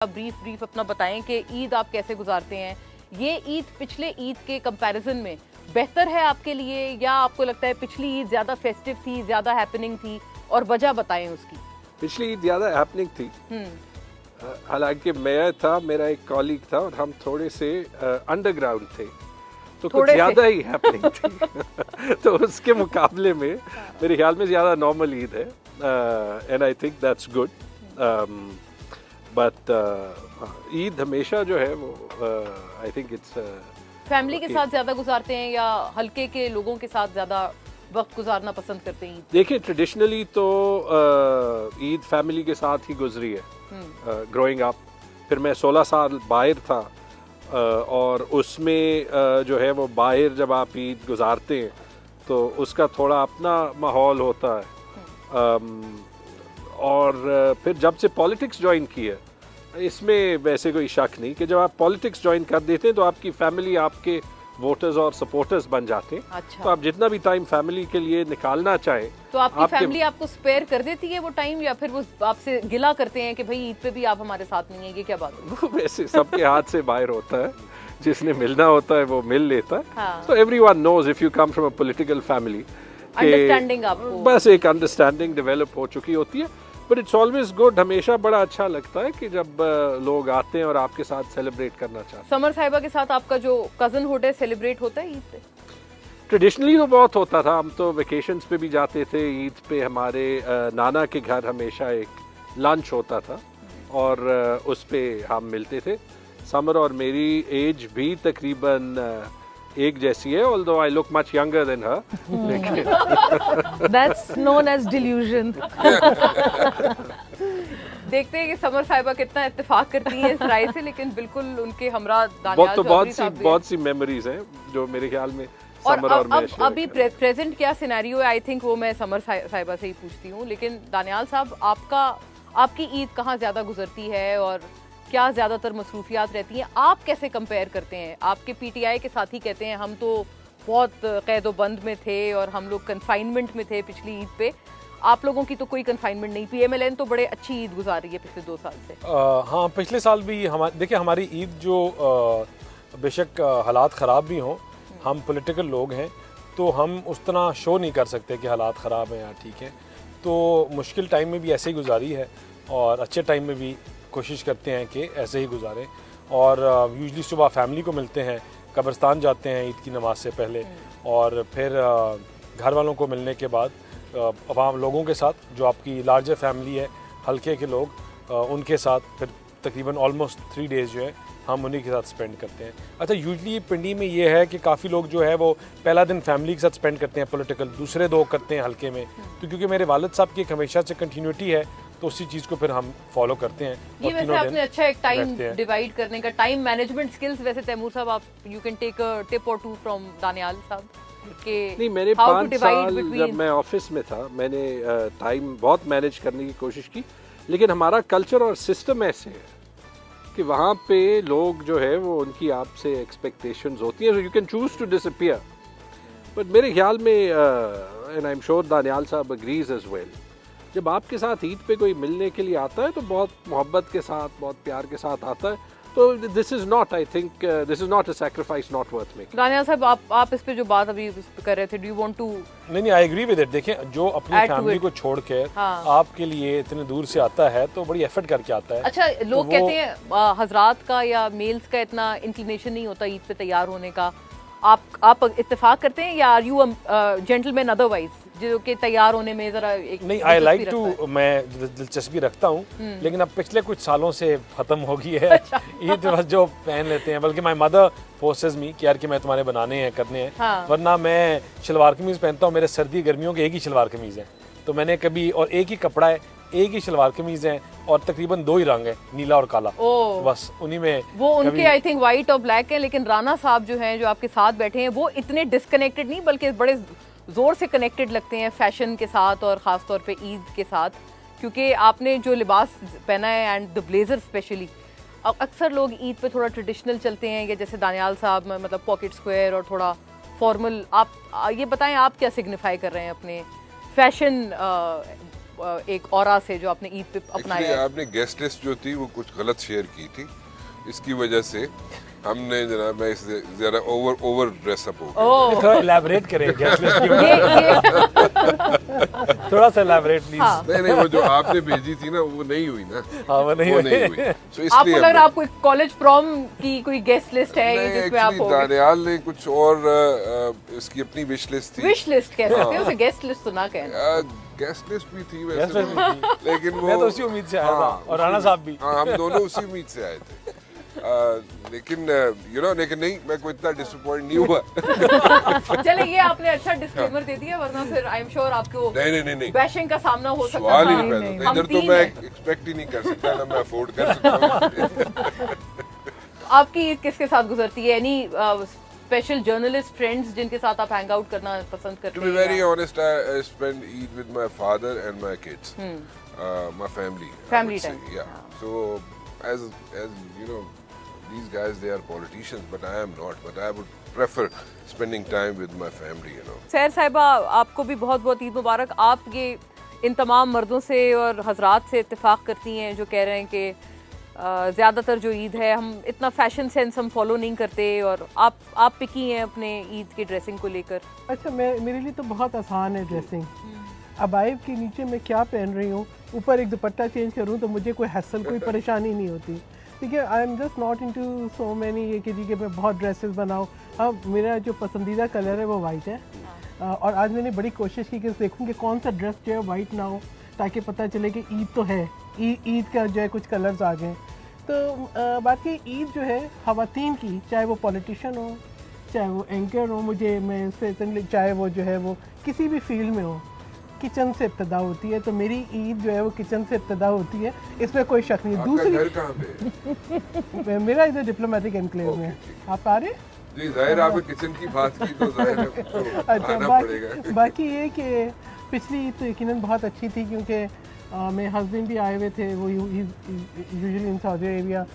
Brief अपना बताएं कि ईद आप कैसे गुजारते हैं। ये ईद पिछले ईद के कंपैरिजन में बेहतर है आपके लिए, या आपको लगता है पिछली ईद ज़्यादा फेस्टिव थी, ज़्यादा हैपनिंग थी, और वजह बताएं उसकी। पिछली ईद ज़्यादा हैपनिंग थी। हालांकि मैं था, मेरा एक कॉलीग था और हम थोड़े से अंडरग्राउंड थे, तो कुछ ज़्यादा ही हैपनिंग थी। तो उसके मुकाबले में मेरे ख्याल में ज़्यादा नॉर्मल ईद है, and I think that's good. But Eid हमेशा जो है वो आई थिंक इट्स फैमिली के साथ ज़्यादा गुजारते हैं या हल्के के लोगों के साथ ज़्यादा वक्त गुजारना पसंद करते हैं? देखिए, ट्रेडिशनली तो ईद फैमिली के साथ ही गुजरी है ग्रोइंग अप। फिर मैं 16 साल बाहर था, और उसमें जो है वो बाहर जब आप ईद गुजारते हैं तो उसका थोड़ा अपना माहौल होता है। और फिर जब से पॉलिटिक्स ज्वाइन की है, इसमें वैसे कोई शक नहीं कि जब आप पॉलिटिक्स ज्वाइन कर देते हैं तो आपकी फैमिली आपके वोटर्स और सपोर्टर्स बन जाते हैं। अच्छा। तो आप जितना भी टाइम फैमिली के लिए निकालना चाहें तो आपकी फैमिली आपको स्पेयर कर देती है वो टाइम, या फिर वो आपसे गिला करते हैं कि भाई ईद पे भी आप हमारे साथ नहीं है? ये क्या बात है? वैसे सबके हाथ से बाहर होता है, जिसने मिलना होता है वो मिल लेता है। हाँ। So everyone knows if you come from a political family, understanding आपको बस एक अंडरस्टैंडिंग डेवलप हो चुकी होती है। बट इट्स ऑलवेज गुड, हमेशा बड़ा अच्छा लगता है कि जब लोग आते हैं और आपके साथ सेलिब्रेट करना चाहते हैं। समर साहिबा के साथ आपका जो कजन हुड है सेलिब्रेट होता है ईद पे? ट्रेडिशनली तो बहुत होता था, हम तो वेकेशंस पे भी जाते थे। ईद पे हमारे नाना के घर हमेशा एक लंच होता था और उस पे हम मिलते थे। समर और मेरी एज भी तकरीबन एक जैसी है, although I look much younger than her. That's known as delusion. देखते हैं कि समर साहिबा कितना इत्तेफाक करती हैं इस राय से, लेकिन बिल्कुल उनके हमरा दानियाल चौधरी साहब बहुत सी मेमोरीज हैं जो मेरे ख्याल में समर और मैं शेयर अभी प्रेजेंट क्या सिनेरियो है, आई थिंक वो मैं समर साहिबा से ही पूछती हूँ। लेकिन दानियाल साहब, आपकी ईद कहाँ ज्यादा गुजरती है और क्या ज़्यादातर मसरूफियात रहती हैं? आप कैसे कंपेयर करते हैं? आपके पीटीआई के साथी कहते हैं हम तो बहुत कैदो बंद में थे और हम लोग कन्फाइनमेंट में थे पिछली ईद पे। आप लोगों की तो कोई कन्फाइनमेंट नहीं। पीएमएलएन तो बड़े अच्छी ईद गुजार रही है पिछले 2 साल से। हाँ, पिछले साल भी देखिए हमारी ईद जो बेशक हालात ख़राब भी हों, हम पॉलिटिकल लोग हैं तो हम उस तरह शो नहीं कर सकते कि हालात ख़राब हैं या ठीक है। तो मुश्किल टाइम में भी ऐसे ही गुजारी है और अच्छे टाइम में भी कोशिश करते हैं कि ऐसे ही गुजारें। और यूजली सुबह फैमिली को मिलते हैं, कब्रिस्तान जाते हैं ईद की नमाज से पहले, और फिर घर वालों को मिलने के बाद आवाम लोगों के साथ जो आपकी लार्जर फैमिली है, हल्के के लोग, उनके साथ फिर तकरीबन ऑलमोस्ट 3 डेज़ जो है हम उन्हीं के साथ स्पेंड करते हैं। अच्छा, यूजली पिंडी में ये है कि काफ़ी लोग जो है वो पहला दिन फैमिली के साथ स्पेंड करते हैं पॉलिटिकल, दूसरे 2 करते हैं हल्के में। तो क्योंकि मेरे वालिद साहब की एक हमेशा से कंटिन्यूटी है तो उसी चीज़ को फिर हम फॉलो करते हैं। ये वैसे आपने अच्छा एक टाइम डिवाइड करने का, टाइम मैनेजमेंट स्किल्स, वैसे तैमूर साहब आप you can take a tip और 2 फ्रॉम दानियाल साहब के। नहीं, मैंने 5 साल जब मैं ऑफिस में था मैंने टाइम बहुत मैनेज करने की कोशिश की, लेकिन हमारा कल्चर और सिस्टम ऐसे है कि वहाँ पे लोग जो है वो उनकी आपसे एक्सपेक्टेशंस होती हैं, you can choose to disappear. But मेरे ख्याल में and I am sure Danial साहब एग्रीज एज वेल, जब आपके साथ ईद पे कोई मिलने के लिए आता है तो बहुत मोहब्बत के साथ, बहुत प्यार के साथ आता है। तो this is not, I think this is not a sacrifice not worth making. Daniyal साहब, आप इस पे जो बात अभी कर रहे थे, डू यू वांट टू? नहीं, आई एग्री विद इट। देखें, जो अपनी फैमिली को छोड़ के आपके लिए इतने दूर से आता है तो बड़ी एफर्ट करके आता है। अच्छा, लोग कहते हैं हजरात का या मेल्स का इतना इंक्लिनेशन नहीं होता ईद पे तैयार होने का। आप इत्तेफाक करते हैं, या आर यू जेंटलमैन अदरवाइज जो कि तैयार होने में जरा एक नहीं, आई लाइक टू, मैं दिलचस्पी रखता हूँ, लेकिन अब पिछले कुछ सालों से खत्म हो गई है। ईद बस जो पहन लेते हैं, बल्कि माय मदर फोर्सेस मी कि यार कि मैं तुम्हारे बनाने हैं, करने हैं। हाँ। वरना मैं शलवार कमीज पहनता हूँ, मेरे सर्दी गर्मियों के एक ही शलवार कमीज है, तो मैंने कभी, और एक ही कपड़ा है, एक ही शलवार कमीज है, और तकरीबन 2 ही रंग है, नीला और काला। बस उन्हीं में वो उनके आई थिंक व्हाइट और ब्लैक है। लेकिन राना साहब जो हैं, जो आपके साथ बैठे हैं, वो इतने डिस्कनेक्टेड नहीं बल्कि बड़े जोर से कनेक्टेड लगते हैं फैशन के साथ और ख़ास तौर पे ईद के साथ, क्योंकि आपने जो लिबास पहना है एंड द ब्लेजर स्पेशली। अक्सर लोग ईद पे थोड़ा ट्रेडिशनल चलते हैं, या जैसे दानियाल साहब मतलब पॉकेट स्क्वायर और थोड़ा फॉर्मल। आप ये बताएं, आप क्या सिग्निफाई कर रहे हैं अपने फैशन एक ऑरा से जो आपने ईद पे अपनाया है? आपने गेस्ट लिस्ट जो थी वो कुछ गलत शेयर की थी, इसकी वजह से हमने जनाब मैं इससे ज़रा ओवर ड्रेस अप हो गया। थोड़ा इलैबोरेट करें गेस्ट लिस्ट के थोड़ा सा इलैबोरेट प्लीज। नहीं वो जो आपने भेजी थी ना वो नहीं हुई ना। हाँ वो नहीं हुई। So आपको लग रहा है आपको कॉलेज प्रॉम की कोई गेस्ट लिस्ट है ये जिसमें आप हो? दानियाल ने कुछ और इसकी अपनी विश लिस्ट थी। विश लिस्ट कह सकते हैं उसे, गेस्ट लिस्ट तो ना कहें। गेस्ट लिस्ट भी थी वैसे, लेकिन वो मैं तो उसी उम्मीद से आया था और राणा साहब भी। हाँ हम दोनों उसी उम्मीद से आए थे, लेकिन लेकिन नहीं, मैं कोई इतना डिसअपॉइंट नहीं हुआ। चले ये आपने अच्छा डिस्क्लेमर दे दिया, वरना फिर आई एम श्योर आपको नहीं बैशिंग का सामना हो सकता सवाल ही था। नहीं पैदा, इधर तो मैं एक्सपेक्ट ही नहीं कर सकता ना मैं अफोर्ड कर सकता हूँ। आपकी ईद किसके साथ गुजरती है? एनी स्पेशल जर्नलिस्ट फ्रेंड्स जिनके साथ आप हैंग आउट करना पसंद करते हैं? To be very honest, I spend Eid with my father and my kids, my family. Family time. Yeah. So as you know, these guys they are politicians, but I am not. But I would prefer spending time with my family. You know. सैर साहिबा, आपको भी बहुत बहुत ईद मुबारक। आप ये इन तमाम मर्दों से और हजरात से इत्तेफाक करती हैं जो कह रहे हैं कि ज़्यादातर जो ईद है हम इतना फैशन सेंस हम फॉलो नहीं करते, और आप पिकी हैं अपने ईद की ड्रेसिंग को लेकर। अच्छा, मेरे लिए तो बहुत आसान है ड्रेसिंग। अबाइब के नीचे मैं क्या पहन रही हूँ, ऊपर एक दुपट्टा चेंज करूँ तो मुझे कोई हसल कोई परेशानी नहीं होती। ठीक है, I am just not into so many ये कि मैं बहुत ड्रेसेस बनाऊँ। हाँ, मेरा जो पसंदीदा कलर है वो वाइट है, और आज मैंने बड़ी कोशिश की कि देखूँ कि कौन सा ड्रेस जो है वाइट ना हो, ताकि पता चले कि ईद तो है, ईद का जो है कुछ कलर्स आ गए। तो बाकी ईद जो है ख़वातीन की, चाहे वो पॉलिटिशियन हो, चाहे वो एंकर हो, मैं उससे चाहे वो जो है वो किसी भी फील्ड में हो, किचन से इब्तदा होती है। तो मेरी ईद जो है वो किचन से इब्तदा होती है, इसमें कोई शक नहीं। दूसरी घर कहाँ पे? मेरा इधर डिप्लोमेटिक एनक्लेव में। आप आ रहे? जी जाहिर, आपने किचन की बात की तो जाहिर है अच्छा, बाकी ये कि पिछली ईद तो यकीनन बहुत अच्छी थी, क्योंकि मेरे हस्बैंड भी आए हुए थे, वो यूजुअली इन सऊदी अरेबिया।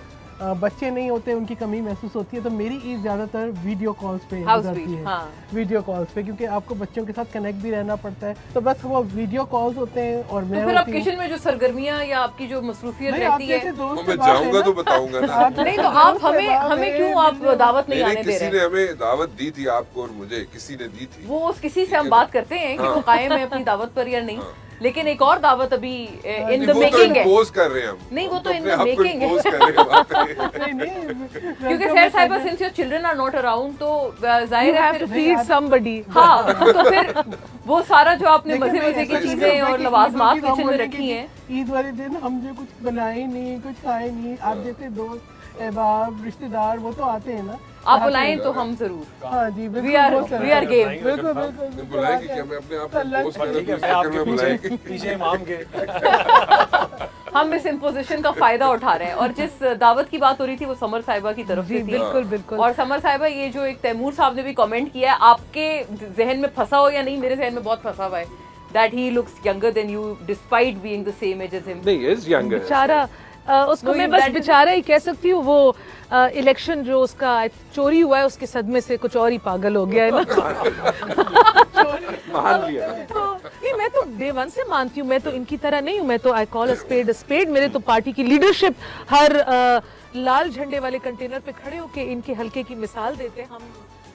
बच्चे नहीं होते, उनकी कमी महसूस होती है, तो मेरी ईद ज़्यादातर वीडियो कॉल्स पे गुजरती है। हाँ। वीडियो कॉल्स पे, क्योंकि आपको बच्चों के साथ कनेक्ट भी रहना पड़ता है, तो बस वो वीडियो कॉल्स होते हैं। और मैं फिर आप किचन में जो सरगर्मियाँ या आपकी जो मसरूफियत रहती है, मैं जाऊंगा तो बताऊंगा ना। नहीं तो आप हमें क्यों आप दावत नहीं आने दे रहे? किसी ने हमें दावत दी थी, आपको और मुझे किसी ने दी थी। वो उस किसी से हम बात करते हैं कि वो कायम है अपनी दावत पर या नहीं, लेकिन एक और दावत अभी इन द मेकिंग है। पोज कर रहे हैं हम। नहीं, वो तो इन द मेकिंग है। क्योंकि सैर साहिबा, since your children are not around, तो जाहिर है फिर फीड समबडी। हाँ, तो फिर वो सारा जो आपने मजे की चीजें और लवाजमात किचन में रखी हैं, ईद वाले दिन हम जो कुछ बनाए नहीं, कुछ खाए नहीं, आप जैसे दोस्त अहबाब रिश्तेदार वो तो आते हैं ना, आप बुलाएं तो हम जरूर। हाँ जी, वी आर गेम। बिल्कुल बुलाएंगे क्या? मैं अपने आप को पोस्ट कर पीछे इमाम के। हम इस इम्पोजिशन का फायदा उठा रहे हैं। और जिस दावत की बात हो रही थी वो समर साहिबा की तरफ से थी। बिल्कुल। और समर साहिबा, ये जो एक तैमूर साहब ने भी कमेंट किया है, आपके जहन में फंसा हो या नहीं, मेरे जहन में बहुत फंसा हुआ है, that he looks younger than you despite being the same age as him. नहीं, is younger. बेचारा, उसको मैं बस बेचारा ही कह सकती हूँ। वो इलेक्शन जो उसका चोरी हुआ है, उसके सदमे से कुछ और ही पागल हो गया है ना। मान लिया। ये मैं तो डे वन से मानती हूँ, मैं तो इनकी तरह नहीं हूँ। मैं तो आई कॉल अ स्पेड। मेरे तो पार्टी की लीडरशिप हर लाल झंडे वाले कंटेनर पे खड़े होके इनके हल्के की मिसाल देते हैं। हम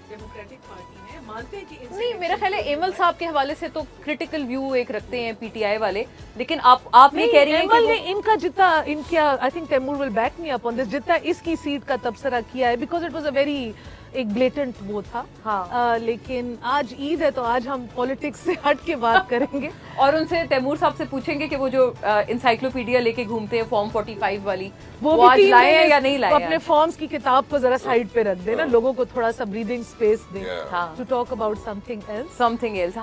डेमोक्रेटिक पार्टी है, मानते हैं कि नहीं, मेरा ख्याल है एमल साहब के हवाले से तो क्रिटिकल व्यू एक रखते हैं पीटीआई वाले, लेकिन आप ये कह रही हैं कि इनका जितना I think Taimur will back me up on this, जितना इसकी सीट का तबसरा किया है, because it was a very एक ब्लेटेंट वो था। हाँ। लेकिन आज ईद है तो आज हम पॉलिटिक्स से हट के बात करेंगे। और उनसे तैमूर साहब से पूछेंगे कि वो जो इंसाइक्लोपीडिया लेके घूमते हैं फॉर्म 45 वाली, वो आज लाए हैं या नहीं लाए? अपने फॉर्म्स की किताब को जरा साइड पे रख देना, लोगों को थोड़ा सा ब्रीदिंग स्पेस दें to talk about something else.